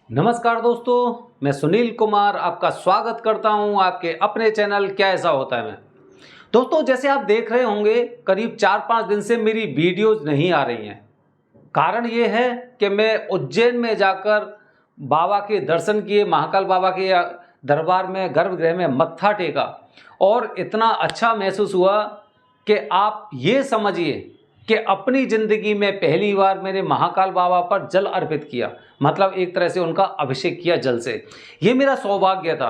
नमस्कार दोस्तों, मैं सुनील कुमार आपका स्वागत करता हूं आपके अपने चैनल क्या ऐसा होता है में। दोस्तों, जैसे आप देख रहे होंगे करीब 4-5 दिन से मेरी वीडियोस नहीं आ रही हैं। कारण ये है कि मैं उज्जैन में जाकर बाबा के दर्शन किए, महाकाल बाबा के दरबार में गर्भगृह में मत्था टेका और इतना अच्छा महसूस हुआ कि आप ये समझिए कि अपनी ज़िंदगी में पहली बार मैंने महाकाल बाबा पर जल अर्पित किया, मतलब एक तरह से उनका अभिषेक किया जल से। ये मेरा सौभाग्य था।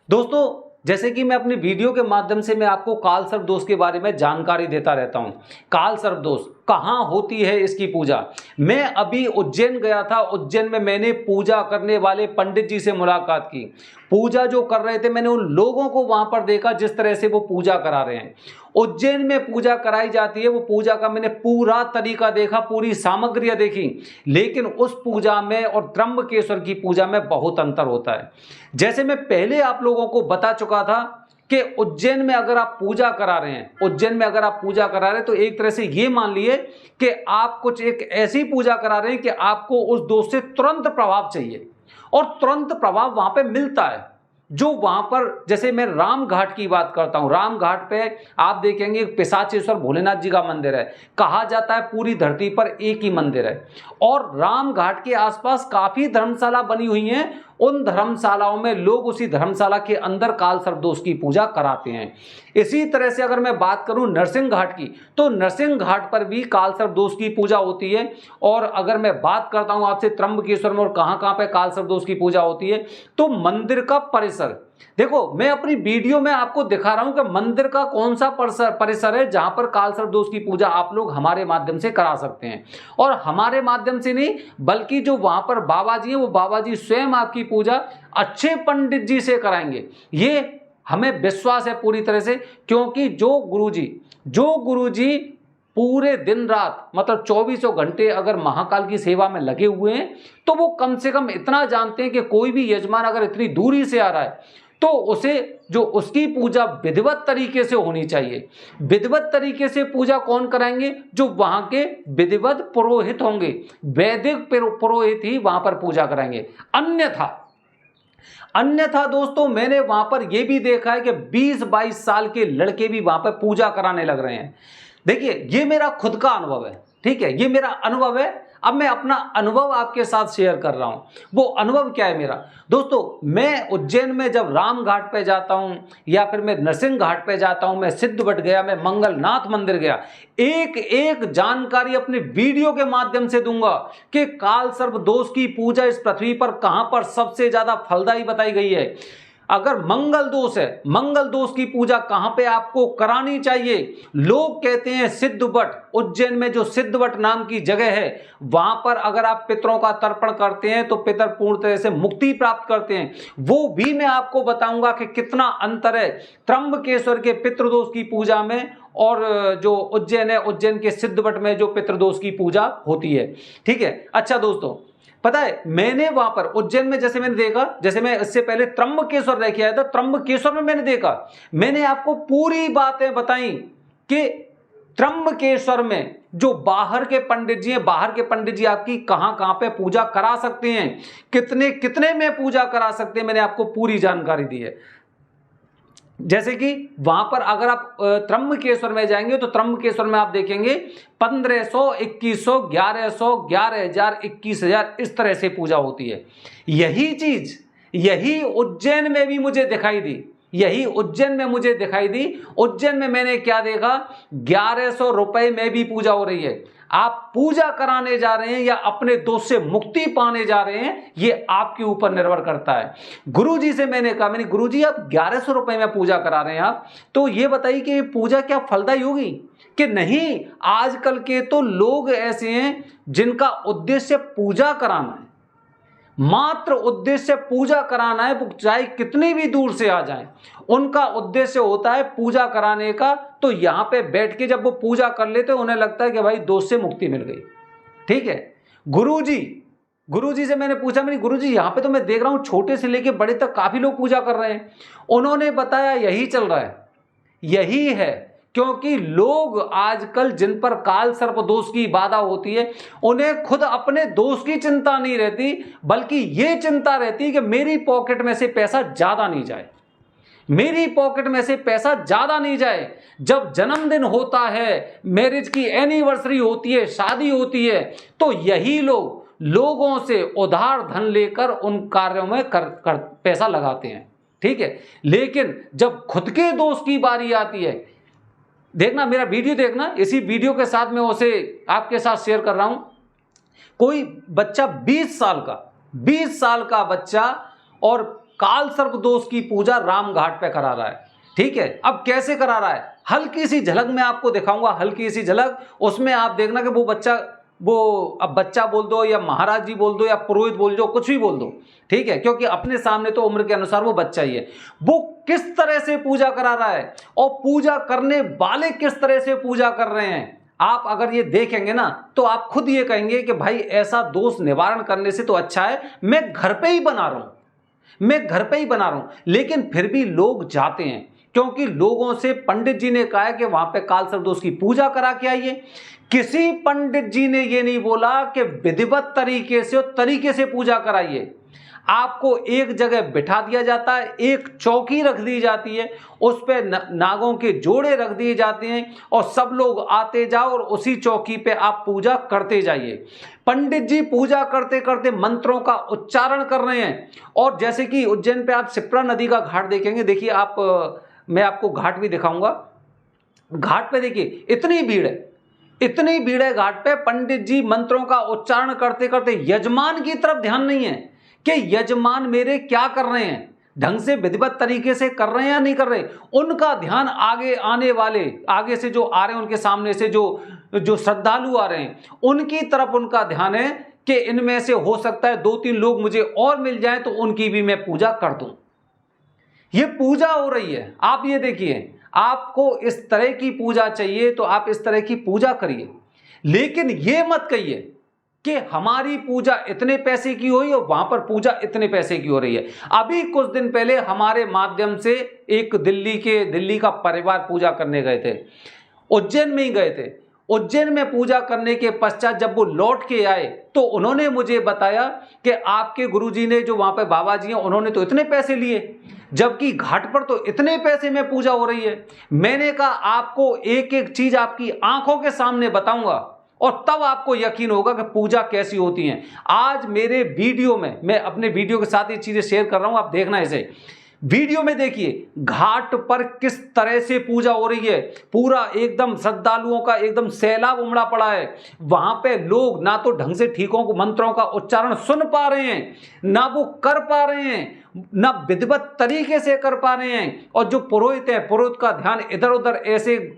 दोस्तों, जैसे कि मैं अपनी वीडियो के माध्यम से मैं आपको काल सर्प दोष के बारे में जानकारी देता रहता हूँ। काल सर्प दोष कहाँ होती है, इसकी पूजा। मैं अभी उज्जैन गया था। उज्जैन में मैंने पूजा करने वाले पंडित जी से मुलाकात की। पूजा जो कर रहे थे, मैंने उन लोगों को वहाँ पर देखा जिस तरह से वो पूजा करा रहे हैं। उज्जैन में पूजा कराई जाती है, वो पूजा का मैंने पूरा तरीका देखा, पूरी सामग्रियाँ देखी, लेकिन उस पूजा में और त्र्यंबकेश्वर की पूजा में बहुत अंतर होता है। जैसे मैं पहले आप लोगों को बता चुका था कि उज्जैन में अगर आप पूजा करा रहे हैं, उज्जैन में अगर आप पूजा करा रहे हैं तो एक तरह से ये मान लिए कि आप कुछ एक ऐसी पूजा करा रहे हैं कि आपको उस दोष से तुरंत प्रभाव चाहिए और तुरंत प्रभाव वहां पे मिलता है। जो वहां पर, जैसे मैं राम घाट की बात करता हूं, राम घाट पे आप देखेंगे पिशाचेश्वर भोलेनाथ जी का मंदिर है। कहा जाता है पूरी धरती पर एक ही मंदिर है और राम घाट के आसपास काफी धर्मशाला बनी हुई हैं। उन धर्मशालाओं में लोग उसी धर्मशाला के अंदर काल सर्प दोष की पूजा कराते हैं। इसी तरह से अगर मैं बात करूं नरसिंह घाट की, तो नरसिंह घाट पर भी काल सर्प दोष की पूजा होती है। और अगर मैं बात करता हूं आपसे त्र्यंबकेश्वर में और कहां कहां पे काल सर्प दोष की पूजा होती है, तो मंदिर का परिसर देखो, मैं अपनी वीडियो में आपको दिखा रहा हूं कि मंदिर का कौन सा परिसर है जहां पर काल सर्प दोष की पूजा आप लोग हमारे माध्यम से करा सकते हैं। और हमारे माध्यम से नहीं, बल्कि जो वहां पर बाबा जी हैं, वो बाबा जी स्वयं आपकी पूजा अच्छे पंडित जी से कराएंगे। ये हमें विश्वास है पूरी तरह से, क्योंकि जो गुरुजी पूरे दिन रात मतलब 24 घंटे अगर महाकाल की सेवा में लगे हुए हैं, तो वो कम से कम इतना जानते हैं कि कोई भी यजमान अगर इतनी दूरी से आ रहा है तो उसे जो उसकी पूजा विधिवत तरीके से होनी चाहिए। विधिवत तरीके से पूजा कौन कराएंगे? जो वहां के विधिवत पुरोहित होंगे, वैदिक पुरोहित ही वहां पर पूजा कराएंगे। अन्यथा दोस्तों, मैंने वहां पर यह भी देखा है कि 20-22 साल के लड़के भी वहां पर पूजा कराने लग रहे हैं। देखिए, ये मेरा खुद का अनुभव है, ठीक है, ये मेरा अनुभव है। अब मैं अपना अनुभव आपके साथ शेयर कर रहा हूं। वो अनुभव क्या है मेरा? दोस्तों, मैं उज्जैन में जब राम घाट पे जाता हूं या फिर मैं नरसिंह घाट पे जाता हूं, मैं सिद्धवट गया, मैं मंगलनाथ मंदिर गया, एक एक जानकारी अपने वीडियो के माध्यम से दूंगा कि काल सर्प दोष की पूजा इस पृथ्वी पर कहां पर सबसे ज्यादा फलदायी बताई गई है। अगर मंगल दोष है, मंगल दोष की पूजा कहां पे आपको करानी चाहिए? लोग कहते हैं सिद्धवट, उज्जैन में जो सिद्धवट नाम की जगह है, वहां पर अगर आप पितरों का तर्पण करते हैं तो पितर पूर्ण तरह से मुक्ति प्राप्त करते हैं। वो भी मैं आपको बताऊंगा कि कितना अंतर है त्र्यंबकेश्वर के पितृदोष की पूजा में और जो उज्जैन है, उज्जैन के सिद्धवट में जो पितृदोष की पूजा होती है। ठीक है। अच्छा दोस्तों, पता है, मैंने वहां पर उज्जैन में जैसे मैंने देखा, जैसे मैं इससे पहले त्र्यंबकेश्वर रह के आया था, त्र्यंबकेश्वर में मैंने देखा, मैंने आपको पूरी बातें बताई कि त्र्यंबकेश्वर में जो बाहर के पंडित जी हैं, बाहर के पंडित जी आपकी कहां कहां पे पूजा करा सकते हैं, कितने कितने में पूजा करा सकते हैं, मैंने आपको पूरी जानकारी दी है। जैसे कि वहां पर अगर आप त्र्यंबकेश्वर में जाएंगे तो त्र्यंबकेश्वर में आप देखेंगे 1500, 2100, 1100, 11,000, 21,000 इस तरह से पूजा होती है। यही चीज यही उज्जैन में भी मुझे दिखाई दी, यही उज्जैन में मुझे दिखाई दी। उज्जैन में मैंने क्या देखा, 1100 रुपए में भी पूजा हो रही है। आप पूजा कराने जा रहे हैं या अपने दोष से मुक्ति पाने जा रहे हैं, ये आपके ऊपर निर्भर करता है। गुरुजी से मैंने कहा, मैंने गुरुजी आप 1100 रुपए में पूजा करा रहे हैं आप, तो ये बताइए कि ये पूजा क्या फलदायी होगी कि नहीं? आजकल के तो लोग ऐसे हैं जिनका उद्देश्य पूजा कराना है, मात्र उद्देश्य पूजा कराना है, चाहे कितनी भी दूर से आ जाएं, उनका उद्देश्य होता है पूजा कराने का। तो यहां पे बैठ के जब वो पूजा कर लेते हैं, उन्हें लगता है कि भाई दोष से मुक्ति मिल गई। ठीक है। गुरुजी से मैंने पूछा, मैंने गुरुजी यहां पे तो मैं देख रहा हूं छोटे से लेके बड़े तक काफी लोग पूजा कर रहे हैं। उन्होंने बताया यही चल रहा है, यही है क्योंकि लोग आजकल जिन पर काल सर्प दोष की बाधा होती है, उन्हें खुद अपने दोष की चिंता नहीं रहती, बल्कि यह चिंता रहती कि मेरी पॉकेट में से पैसा ज्यादा नहीं जाए, मेरी पॉकेट में से पैसा ज्यादा नहीं जाए। जब जन्मदिन होता है, मैरिज की एनिवर्सरी होती है, शादी होती है, तो यही लोगों से उधार धन लेकर उन कार्यों में पैसा लगाते हैं, ठीक है। लेकिन जब खुद के दोस्त की बारी आती है, देखना मेरा वीडियो, देखना इसी वीडियो के साथ मैं उसे आपके साथ शेयर कर रहा हूं। कोई बच्चा 20 साल का बच्चा और काल सर्प दोष की पूजा राम घाट पे करा रहा है, ठीक है। अब कैसे करा रहा है, हल्की सी झलक मैं आपको दिखाऊंगा, हल्की सी झलक। उसमें आप देखना कि अब बच्चा बोल दो या महाराज जी बोल दो या पुरोहित बोल दो, कुछ भी बोल दो, ठीक है, क्योंकि अपने सामने तो उम्र के अनुसार वो बच्चा ही है। वो किस तरह से पूजा करा रहा है और पूजा करने वाले किस तरह से पूजा कर रहे हैं, आप अगर ये देखेंगे ना तो आप खुद ये कहेंगे कि भाई ऐसा दोष निवारण करने से तो अच्छा है मैं घर पे ही बना रहा हूं, लेकिन फिर भी लोग जाते हैं, क्योंकि लोगों से पंडित जी ने कहा है कि वहां पे काल सर्प दोष की पूजा करा के आइए। किसी पंडित जी ने ये नहीं बोला कि विधिवत तरीके से पूजा कराइए। आपको एक जगह बिठा दिया जाता है, एक चौकी रख दी जाती है, उस पे नागों के जोड़े रख दिए जाते हैं और सब लोग आते जाओ और उसी चौकी पे आप पूजा करते जाइए। पंडित जी पूजा करते करते मंत्रों का उच्चारण कर रहे हैं। और जैसे कि उज्जैन पे आप शिप्रा नदी का घाट देखेंगे, देखिए आप, मैं आपको घाट भी दिखाऊंगा। घाट पे देखिए इतनी भीड़ है घाट पे। पंडित जी मंत्रों का उच्चारण करते करते यजमान की तरफ ध्यान नहीं है कि यजमान मेरे क्या कर रहे हैं, ढंग से विधिवत तरीके से कर रहे हैं या नहीं कर रहे। उनका ध्यान आगे आने वाले, आगे से जो आ रहे हैं, उनके सामने से जो श्रद्धालु आ रहे हैं, उनकी तरफ उनका ध्यान है कि इनमें से हो सकता है 2-3 लोग मुझे और मिल जाएं तो उनकी भी मैं पूजा कर दूं। ये पूजा हो रही है, आप ये देखिए। आपको इस तरह की पूजा चाहिए तो आप इस तरह की पूजा करिए, लेकिन ये मत कहिए कि हमारी पूजा इतने पैसे की हुई और वहां पर पूजा इतने पैसे की हो रही है। अभी कुछ दिन पहले हमारे माध्यम से एक दिल्ली का परिवार पूजा करने गए थे, उज्जैन में ही गए थे। उज्जैन में पूजा करने के पश्चात जब वो लौट के आए तो उन्होंने मुझे बताया कि आपके गुरुजी ने, जो वहां पे बाबा जी हैं, उन्होंने तो इतने पैसे लिए, जबकि घाट पर तो इतने पैसे में पूजा हो रही है। मैंने कहा आपको एक एक चीज आपकी आंखों के सामने बताऊंगा और तब आपको यकीन होगा कि पूजा कैसी होती है। आज मेरे वीडियो में, मैं अपने वीडियो के साथ ये चीजें शेयर कर रहा हूं, आप देखना इसे। वीडियो में देखिए घाट पर किस तरह से पूजा हो रही है। पूरा एकदम श्रद्धालुओं का एकदम सैलाब उमड़ा पड़ा है। वहां पे लोग ना तो ढंग से ठीकों को मंत्रों का उच्चारण सुन पा रहे हैं, ना वो कर पा रहे हैं, ना विधिवत तरीके से कर पा रहे हैं। और जो पुरोहित है, पुरोहित का ध्यान इधर उधर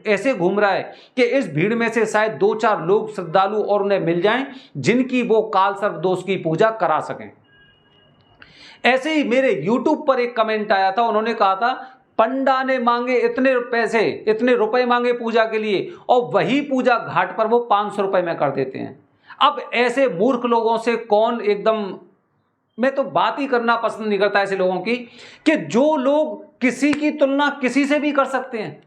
ऐसे घूम रहा है कि इस भीड़ में से शायद 2-4 लोग श्रद्धालु और उन्हें मिल जाएं जिनकी वो काल सर्प दोष की पूजा करा सकें। ऐसे ही मेरे YouTube पर एक कमेंट आया था, उन्होंने कहा था पंडा ने मांगे इतने रुपए मांगे पूजा के लिए और वही पूजा घाट पर वो 500 रुपए में कर देते हैं। अब ऐसे मूर्ख लोगों से कौन, एकदम मैं तो बात ही करना पसंद नहीं करता ऐसे लोगों की, कि जो लोग किसी की तुलना किसी से भी कर सकते हैं।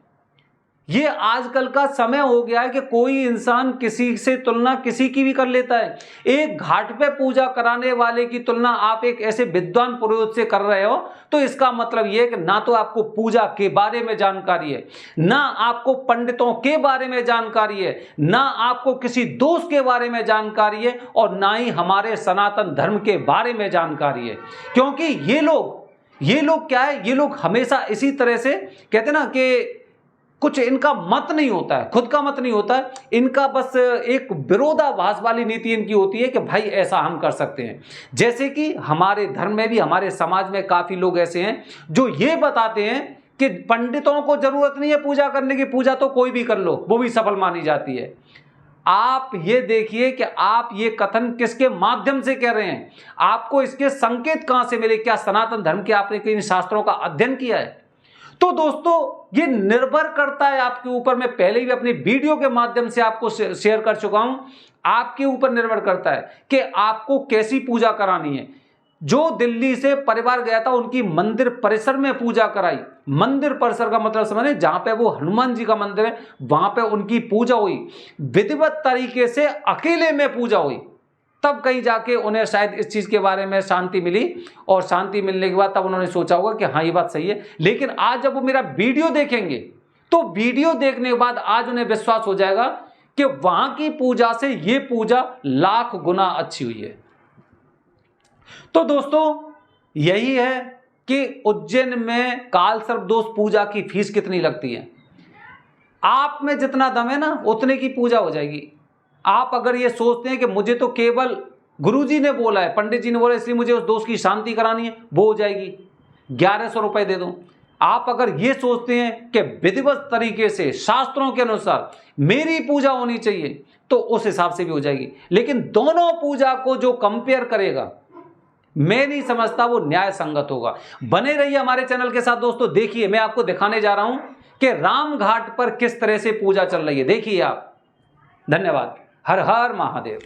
ये आजकल का समय हो गया है कि कोई इंसान किसी से तुलना किसी की भी कर लेता है। एक घाट पे पूजा कराने वाले की तुलना आप एक ऐसे विद्वान पुरोहित से कर रहे हो, तो इसका मतलब यह है कि ना तो आपको पूजा के बारे में जानकारी है, ना आपको पंडितों के बारे में जानकारी है, ना आपको किसी दोस्त के बारे में जानकारी है, और ना ही हमारे सनातन धर्म के बारे में जानकारी है। क्योंकि ये लोग क्या है, ये लोग हमेशा इसी तरह से कहते ना कि कुछ इनका मत नहीं होता है, खुद का मत नहीं होता है, इनका बस एक विरोधाभास वाली नीति इनकी होती है कि भाई ऐसा हम कर सकते हैं। जैसे कि हमारे धर्म में भी, हमारे समाज में काफी लोग ऐसे हैं जो ये बताते हैं कि पंडितों को जरूरत नहीं है पूजा करने की, पूजा तो कोई भी कर लो, वो भी सफल मानी जाती है। आप ये देखिए कि आप ये कथन किसके माध्यम से कह रहे हैं, आपको इसके संकेत कहां से मिले, क्या सनातन धर्म के आपने कई शास्त्रों का अध्ययन किया है? तो दोस्तों ये निर्भर करता है आपके ऊपर। मैं पहले भी अपनी वीडियो के माध्यम से आपको शेयर कर चुका हूं, आपके ऊपर निर्भर करता है कि आपको कैसी पूजा करानी है। जो दिल्ली से परिवार गया था उनकी मंदिर परिसर में पूजा कराई। मंदिर परिसर का मतलब समझे, जहां पे वो हनुमान जी का मंदिर है वहां पे उनकी पूजा हुई, विधिवत तरीके से अकेले में पूजा हुई। तब कहीं जाके उन्हें शायद इस चीज के बारे में शांति मिली, और शांति मिलने के बाद तब उन्होंने सोचा होगा कि हाँ ये बात सही है। लेकिन आज जब वो मेरा वीडियो देखेंगे तो वीडियो देखने के बाद आज उन्हें विश्वास हो जाएगा कि वहां की पूजा से ये पूजा लाख गुना अच्छी हुई है। तो दोस्तों यही है कि उज्जैन में काल सर्प दोष पूजा की फीस कितनी लगती है। आप में जितना दम है ना उतने की पूजा हो जाएगी। आप अगर ये सोचते हैं कि मुझे तो केवल गुरुजी ने बोला है, पंडित जी ने बोला इसलिए मुझे उस दोष की शांति करानी है, वो हो जाएगी, 1100 रुपए दे दूं। आप अगर ये सोचते हैं कि विधिवत तरीके से शास्त्रों के अनुसार मेरी पूजा होनी चाहिए तो उस हिसाब से भी हो जाएगी। लेकिन दोनों पूजा को जो कंपेयर करेगा मैं नहीं समझता वो न्याय संगत होगा। बने रहिए हमारे चैनल के साथ दोस्तों। देखिए मैं आपको दिखाने जा रहा हूं कि राम घाट पर किस तरह से पूजा चल रही है। देखिए आप। धन्यवाद। हर हर महादेव।